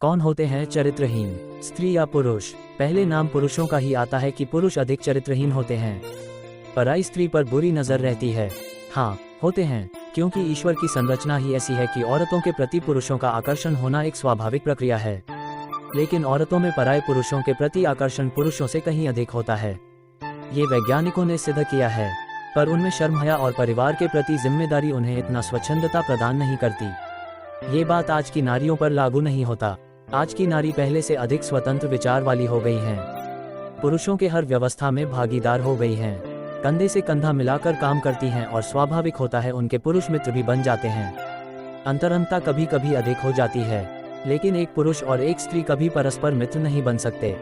कौन होते हैं चरित्रहीन, स्त्री या पुरुष? पहले नाम पुरुषों का ही आता है कि पुरुष अधिक चरित्रहीन होते हैं। पराई स्त्री पर बुरी नज़र रहती है। हाँ, होते हैं, क्योंकि ईश्वर की संरचना ही ऐसी है कि औरतों के प्रति पुरुषों का आकर्षण होना एक स्वाभाविक प्रक्रिया है। लेकिन औरतों में पराये पुरुषों के प्रति आकर्षण पुरुषों से कहीं अधिक होता है। ये वैज्ञानिकों ने सिद्ध किया है, पर उनमें शर्म हया और परिवार के प्रति जिम्मेदारी उन्हें इतना स्वच्छंदता प्रदान नहीं करती। ये बात आज की नारियों पर लागू नहीं होता। आज की नारी पहले से अधिक स्वतंत्र विचार वाली हो गई हैं। पुरुषों के हर व्यवस्था में भागीदार हो गई हैं, कंधे से कंधा मिलाकर काम करती हैं और स्वाभाविक होता है उनके पुरुष मित्र भी बन जाते हैं। अंतरंगता कभी कभी अधिक हो जाती है, लेकिन एक पुरुष और एक स्त्री कभी परस्पर मित्र नहीं बन सकते।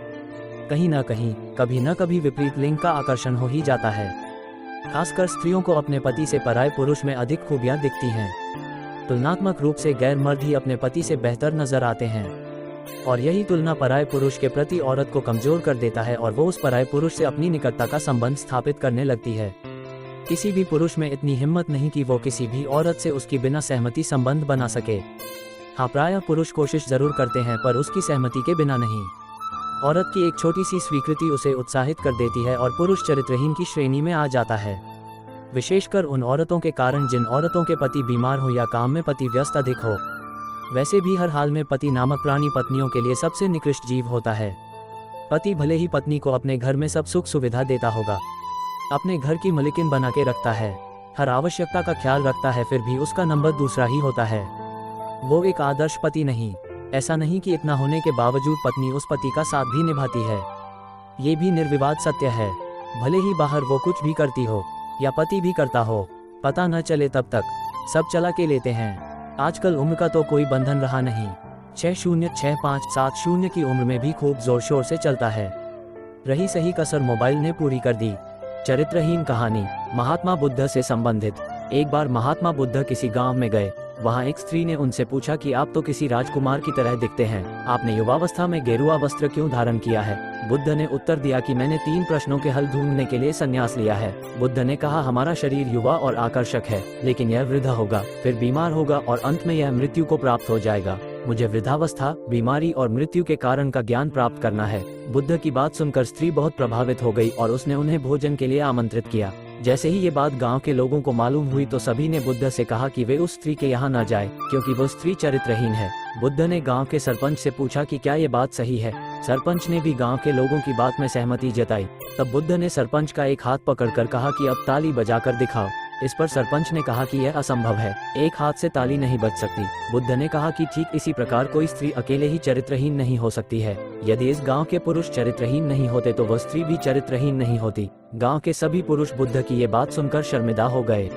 कहीं ना कहीं, कभी न कभी विपरीत लिंग का आकर्षण हो ही जाता है। खासकर स्त्रियों को अपने पति से पराये पुरुष में अधिक खूबियां दिखती हैं। तुलनात्मक रूप से गैर मर्द ही अपने पति से बेहतर नजर आते हैं, और यही तुलना पराये पुरुष के प्रति औरत को कमजोर कर देता है और वो उस पराये पुरुष से अपनी निकटता का संबंध स्थापित करने लगती है। किसी भी पुरुष में इतनी हिम्मत नहीं कि वो किसी भी औरत से उसकी बिना सहमति संबंध बना सके। हाँ, प्रायः पुरुष कोशिश जरूर करते हैं, पर उसकी सहमति के बिना नहीं। औरत की एक छोटी सी स्वीकृति उसे उत्साहित कर देती है और पुरुष चरित्रहीन की श्रेणी में आ जाता है। विशेषकर उन औरतों के कारण जिन औरतों के पति बीमार हो या काम में पति व्यस्त अधिक हो। वैसे भी हर हाल में पति नामक प्राणी पत्नियों के लिए सबसे निकृष्ट जीव होता है। पति भले ही पत्नी को अपने घर में सब सुख सुविधा देता होगा, अपने घर की मलिकिन बना के रखता है, हर आवश्यकता का ख्याल रखता है, फिर भी उसका नंबर दूसरा ही होता है। वो एक आदर्श पति नहीं। ऐसा नहीं कि इतना होने के बावजूद पत्नी उस पति का साथ भी निभाती है। ये भी निर्विवाद सत्य है। भले ही बाहर वो कुछ भी करती हो या पति भी करता हो, पता न चले तब तक सब चला के लेते हैं। आजकल उम्र का तो कोई बंधन रहा नहीं। 606570 की उम्र में भी खूब जोर शोर से चलता है। रही सही कसर मोबाइल ने पूरी कर दी। चरित्रहीन कहानी महात्मा बुद्ध से संबंधित। एक बार महात्मा बुद्ध किसी गांव में गए। वहां एक स्त्री ने उनसे पूछा कि आप तो किसी राजकुमार की तरह दिखते हैं, आपने युवावस्था में गेरुआ वस्त्र क्यों धारण किया है? बुद्ध ने उत्तर दिया कि मैंने 3 प्रश्नों के हल ढूंढने के लिए संन्यास लिया है। बुद्ध ने कहा, हमारा शरीर युवा और आकर्षक है, लेकिन यह वृद्ध होगा, फिर बीमार होगा और अंत में यह मृत्यु को प्राप्त हो जाएगा। मुझे वृद्धावस्था, बीमारी और मृत्यु के कारण का ज्ञान प्राप्त करना है। बुद्ध की बात सुनकर स्त्री बहुत प्रभावित हो गई और उसने उन्हें भोजन के लिए आमंत्रित किया। जैसे ही ये बात गांव के लोगों को मालूम हुई तो सभी ने बुद्ध से कहा कि वे उस स्त्री के यहाँ न जाए, क्योंकि वो स्त्री चरित्रहीन है। बुद्ध ने गांव के सरपंच से पूछा कि क्या ये बात सही है। सरपंच ने भी गांव के लोगों की बात में सहमति जताई। तब बुद्ध ने सरपंच का एक हाथ पकड़कर कहा कि अब ताली बजाकर दिखाओ। इस पर सरपंच ने कहा कि यह असंभव है, एक हाथ से ताली नहीं बज सकती। बुद्ध ने कहा कि ठीक इसी प्रकार कोई स्त्री अकेले ही चरित्रहीन नहीं हो सकती है। यदि इस गांव के पुरुष चरित्रहीन नहीं होते तो वह स्त्री भी चरित्रहीन नहीं होती। गांव के सभी पुरुष बुद्ध की ये बात सुनकर शर्मिंदा हो गए।